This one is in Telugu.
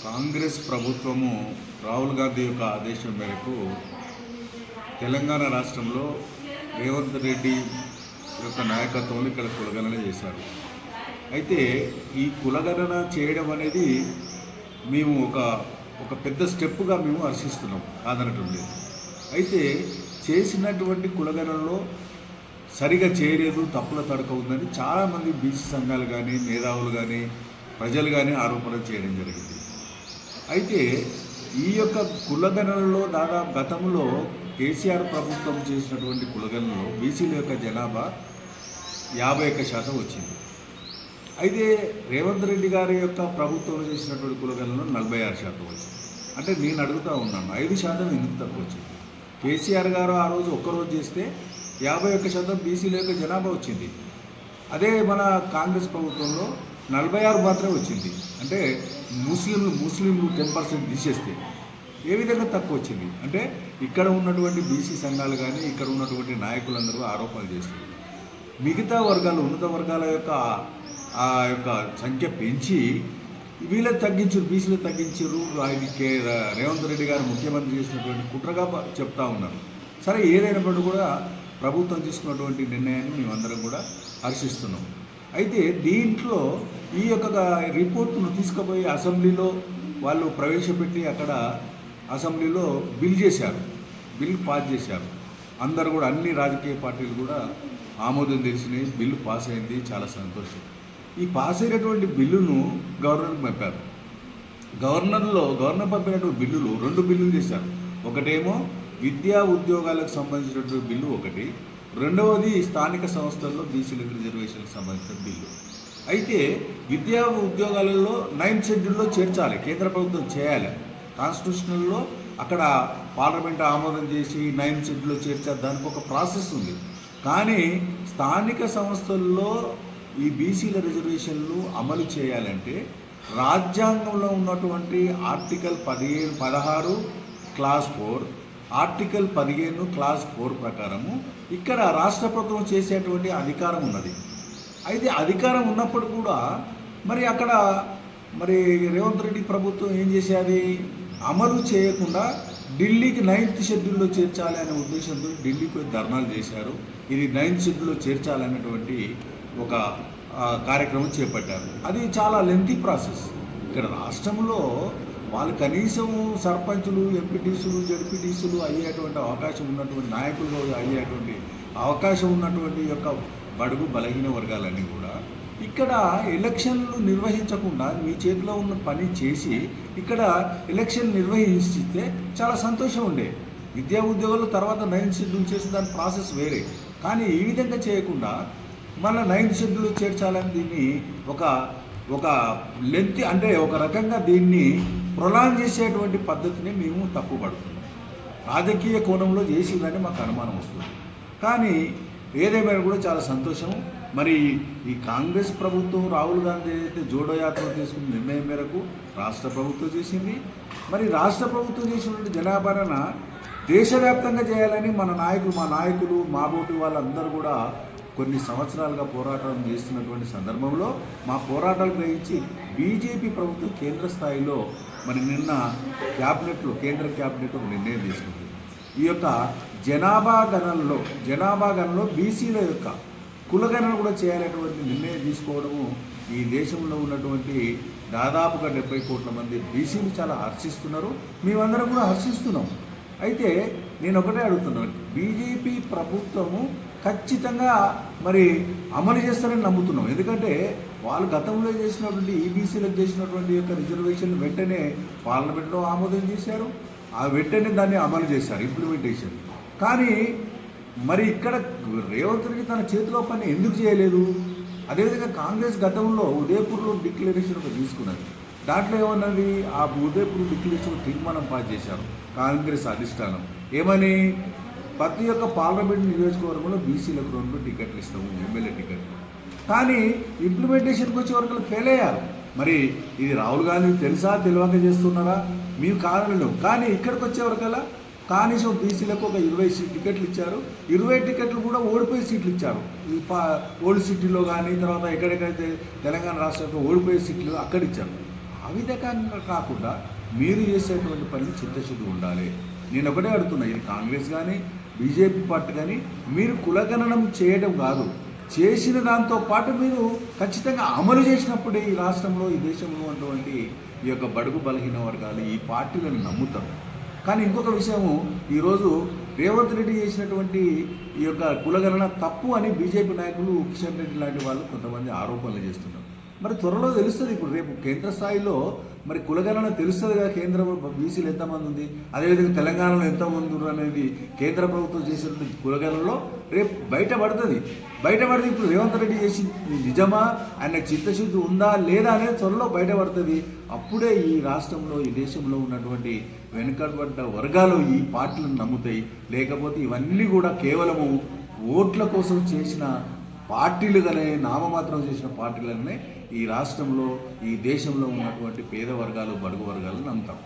కాంగ్రెస్ ప్రభుత్వము రాహుల్ గాంధీ యొక్క ఆదేశం మేరకు తెలంగాణ రాష్ట్రంలో రేవంత్ రెడ్డి యొక్క నాయకత్వంలో ఇక్కడ కులగణన చేశారు. అయితే ఈ కులగణన చేయడం అనేది మేము ఒక పెద్ద స్టెప్గా మేము హర్షిస్తున్నాం, కాదనటం లేదు. అయితే చేసినటువంటి కులగణనలో సరిగా చేయలేదు, తప్పుల తడక ఉందని చాలామంది బీసీ సంఘాలు కానీ, మేధావులు కానీ, ప్రజలు కానీ ఆరోపణ చేయడం జరిగింది. అయితే ఈ యొక్క కులగణనలో దాదాపు గతంలో కేసీఆర్ ప్రభుత్వం చేసినటువంటి కులగణనలో బీసీల యొక్క జనాభా 51% వచ్చింది. అయితే రేవంత్ రెడ్డి గారి యొక్క ప్రభుత్వం చేసినటువంటి కులగణనలో 46% వచ్చింది. అంటే నేను అడుగుతూ ఉన్నాను, 5% ఎందుకు తక్కువ వచ్చింది? కేసీఆర్ గారు ఆ రోజు ఒక్కరోజు చేస్తే 51% బీసీల యొక్క జనాభా వచ్చింది. అదే మన కాంగ్రెస్ ప్రభుత్వంలో 46 మాత్రమే వచ్చింది. అంటే ముస్లింలు 10% తీసేస్తే ఏ విధంగా తక్కువ వచ్చింది? అంటే ఇక్కడ ఉన్నటువంటి బీసీ సంఘాలు కానీ, ఇక్కడ ఉన్నటువంటి నాయకులందరూ ఆరోపణలు చేస్తారు. మిగతా వర్గాలు, ఉన్నత వర్గాల యొక్క ఆ యొక్క సంఖ్య పెంచి వీళ్ళకి తగ్గించారు, బీసీలు తగ్గించారు. ఆయనకి రేవంత్ రెడ్డి గారు ముఖ్యమంత్రి చేసినటువంటి కుట్రగా చెప్తా ఉన్నారు. సరే, ఏదైనప్పుడు కూడా ప్రభుత్వం తీసుకున్నటువంటి నిర్ణయాన్ని మేమందరం కూడా హర్షిస్తున్నాం. అయితే దీంట్లో ఈ యొక్క రిపోర్టును తీసుకుపోయి అసెంబ్లీలో వాళ్ళు ప్రవేశపెట్టి అక్కడ అసెంబ్లీలో బిల్ పాస్ చేశారు. అందరూ కూడా, అన్ని రాజకీయ పార్టీలు కూడా ఆమోదం తెలిసినాయి, బిల్లు పాస్ అయింది. చాలా సంతోషం. ఈ పాస్ అయినటువంటి బిల్లును గవర్నర్కి పంపారు. గవర్నర్ పంపినటువంటి బిల్లులు 2 బిల్లులు చేశారు. ఒకటేమో విద్యా ఉద్యోగాలకు సంబంధించినటువంటి బిల్లు ఒకటి, రెండవది స్థానిక సంస్థల్లో బీసీలకు రిజర్వేషన్కి సంబంధించిన బిల్లు. అయితే విద్యా ఉద్యోగాలలో 9th షెడ్యూల్లో చేర్చాలి, కేంద్ర ప్రభుత్వం చేయాలి. కాన్స్టిట్యూషనల్లో అక్కడ పార్లమెంట్ ఆమోదం చేసి 9th షెడ్యూల్లో చేర్చాలి, దానికి ఒక ప్రాసెస్ ఉంది. కానీ స్థానిక సంస్థల్లో ఈ బీసీల రిజర్వేషన్లు అమలు చేయాలంటే రాజ్యాంగంలో ఉన్నటువంటి ఆర్టికల్ 16 క్లాస్ 4, ఆర్టికల్ 15 క్లాస్ 4 ప్రకారము ఇక్కడ రాష్ట్ర ప్రభుత్వం చేసేటువంటి అధికారం ఉన్నది. అయితే అధికారం ఉన్నప్పుడు కూడా అక్కడ రేవంత్ రెడ్డి ప్రభుత్వం ఏం చేసేది? అమలు చేయకుండా ఢిల్లీకి 9th షెడ్యూల్లో చేర్చాలి అనే ఉద్దేశంతో ఢిల్లీకి ధర్నాలు చేశారు. ఇది 9th షెడ్యూల్లో చేర్చాలనేటువంటి ఒక కార్యక్రమం చేపట్టారు. అది చాలా లెంతీ ప్రాసెస్. ఇక్కడ రాష్ట్రంలో వాళ్ళు కనీసం సర్పంచులు, ఎంపీటీసీలు, జడ్పీటీసీలు అయ్యేటువంటి అవకాశం ఉన్నటువంటి నాయకులు అయ్యేటువంటి అవకాశం ఉన్నటువంటి యొక్క బడుగు బలహీన వర్గాలన్నీ కూడా ఇక్కడ ఎలక్షన్లు నిర్వహించకుండా మీ చేతిలో ఉన్న పని చేసి ఇక్కడ ఎలక్షన్ నిర్వహిస్తే చాలా సంతోషం ఉండే. విద్యా ఉద్యోగాలు తర్వాత 9th షెడ్యూల్ చేసి దాని ప్రాసెస్ వేరే. కానీ ఈ విధంగా చేయకుండా మళ్ళీ 9th షెడ్యూల్ చేర్చాలని దీన్ని ఒక లెంత్, అంటే ఒక రకంగా దీన్ని ప్రొలాంగ్ చేసేటువంటి పద్ధతిని మేము తప్పుపడుతున్నాం. రాజకీయ కోణంలో చేసిందని మాకు అనుమానం వస్తుంది. కానీ ఏదేమైనా కూడా చాలా సంతోషం. ఈ కాంగ్రెస్ ప్రభుత్వం రాహుల్ గాంధీ అయితే జోడో యాత్ర తీసుకున్న నిర్ణయం మేరకు రాష్ట్ర ప్రభుత్వం చేసింది. రాష్ట్ర ప్రభుత్వం చేసినటువంటి జనాభాన దేశవ్యాప్తంగా చేయాలని మా నాయకులు మా బోటి వాళ్ళందరూ కూడా కొన్ని సంవత్సరాలుగా పోరాటం చేస్తున్నటువంటి సందర్భంలో మా పోరాటాలు గ్రహించి బీజేపీ ప్రభుత్వం కేంద్ర స్థాయిలో నిన్న కేంద్ర క్యాబినెట్ ఒక నిర్ణయం తీసుకుంది. ఈ యొక్క జనాభా గణనలో బీసీల యొక్క కులగణన కూడా చేయాలనేటువంటి నిర్ణయం తీసుకోవడము ఈ దేశంలో ఉన్నటువంటి దాదాపుగా 70 కోట్ల మంది బీసీలు చాలా హర్షిస్తున్నారు. మేమందరం కూడా హర్షిస్తున్నాం. అయితే నేను ఒకటే అడుగుతున్నాను, బీజేపీ ప్రభుత్వము ఖచ్చితంగా అమలు చేస్తారని నమ్ముతున్నాం. ఎందుకంటే వాళ్ళు గతంలో చేసినటువంటి ఈబీసీలకు చేసినటువంటి యొక్క రిజర్వేషన్ వెంటనే పార్లమెంట్లో ఆమోదం చేశారు. ఆ వెంటనే దాన్ని అమలు చేశారు, ఇంప్లిమెంటేషన్. కానీ ఇక్కడ రేవంత్ రెడ్డి తన చేతిలో పని ఎందుకు చేయలేదు? అదేవిధంగా కాంగ్రెస్ గతంలో ఉదయపూర్లో డిక్లరేషన్ ఒక తీసుకున్నది. దాంట్లో ఏమన్నది? ఆ ఉదయపూర్ డిక్లరేషన్ తీర్మానం పాస్ చేశారు కాంగ్రెస్ అధిష్టానం. ఏమని? ప్రతి ఒక్క పార్లమెంట్ నియోజకవర్గంలో బీసీలకు 2 టికెట్లు ఇస్తాము, ఎమ్మెల్యే టికెట్లు. కానీ ఇంప్లిమెంటేషన్కి వచ్చే వరకు ఫెయిల్ అయ్యారు. ఇది రాహుల్ గాంధీ తెలియక చేస్తున్నారా? మేము కారణం. కానీ ఇక్కడికి వచ్చేవరకల్లా కనీసం బీసీలకు ఒక 20 టికెట్లు ఇచ్చారు. 20 టికెట్లు కూడా ఓడిపోయే సీట్లు ఇచ్చారు. ఓల్డ్ సిటీలో కానీ తర్వాత ఎక్కడెక్కడైతే తెలంగాణ రాష్ట్రంలో ఓడిపోయే సీట్లు అక్కడ ఇచ్చారు. ఆ విధంగా కాకుండా మీరు చేసేటువంటి పని చిత్తశుద్ధి ఉండాలి. నేను ఒకటే అడుగుతున్నా, ఇది కాంగ్రెస్ కానీ బీజేపీ పార్టీ కానీ మీరు కులగణనం చేయడం కాదు, చేసిన దాంతో పాటు మీరు ఖచ్చితంగా అమలు చేసినప్పుడే ఈ రాష్ట్రంలో ఈ దేశంలో ఉన్నటువంటి ఈ యొక్క బడుగు బలహీన వర్గాలు ఈ పార్టీలను నమ్ముతారు. కానీ ఇంకొక విషయము, ఈరోజు రేవంత్ రెడ్డి చేసినటువంటి ఈ యొక్క కులగణన తప్పు అని బీజేపీ నాయకులు కిషన్ రెడ్డి లాంటి వాళ్ళు కొంతమంది ఆరోపణలు చేస్తున్నారు. మరి త్వరలో తెలుస్తుంది. ఇప్పుడు రేపు కేంద్ర స్థాయిలో మరి కులగణన తెలుస్తుంది కదా, కేంద్ర బీసీలు ఎంతమంది ఉంది, అదేవిధంగా తెలంగాణలో ఎంతమంది ఉన్నారు అనేది కేంద్ర ప్రభుత్వం చేసినటువంటి కులగణనలో రేపు బయటపడుతుంది. ఇప్పుడు రేవంత్ రెడ్డి చేసి నిజమా, ఆయనకు చిత్తశుద్ధి ఉందా లేదా అనేది త్వరలో బయటపడుతుంది. అప్పుడే ఈ రాష్ట్రంలో ఈ దేశంలో ఉన్నటువంటి వెనుకబడ్డ వర్గాలు ఈ పార్టీలను నమ్ముతాయి. లేకపోతే ఇవన్నీ కూడా కేవలము ఓట్ల కోసం చేసిన పార్టీలుగానే, నామమాత్రం చేసిన పార్టీలనే ఈ రాష్ట్రంలో ఈ దేశంలో ఉన్నటువంటి పేద వర్గాలు బడుగు వర్గాలను నమ్ముతాం.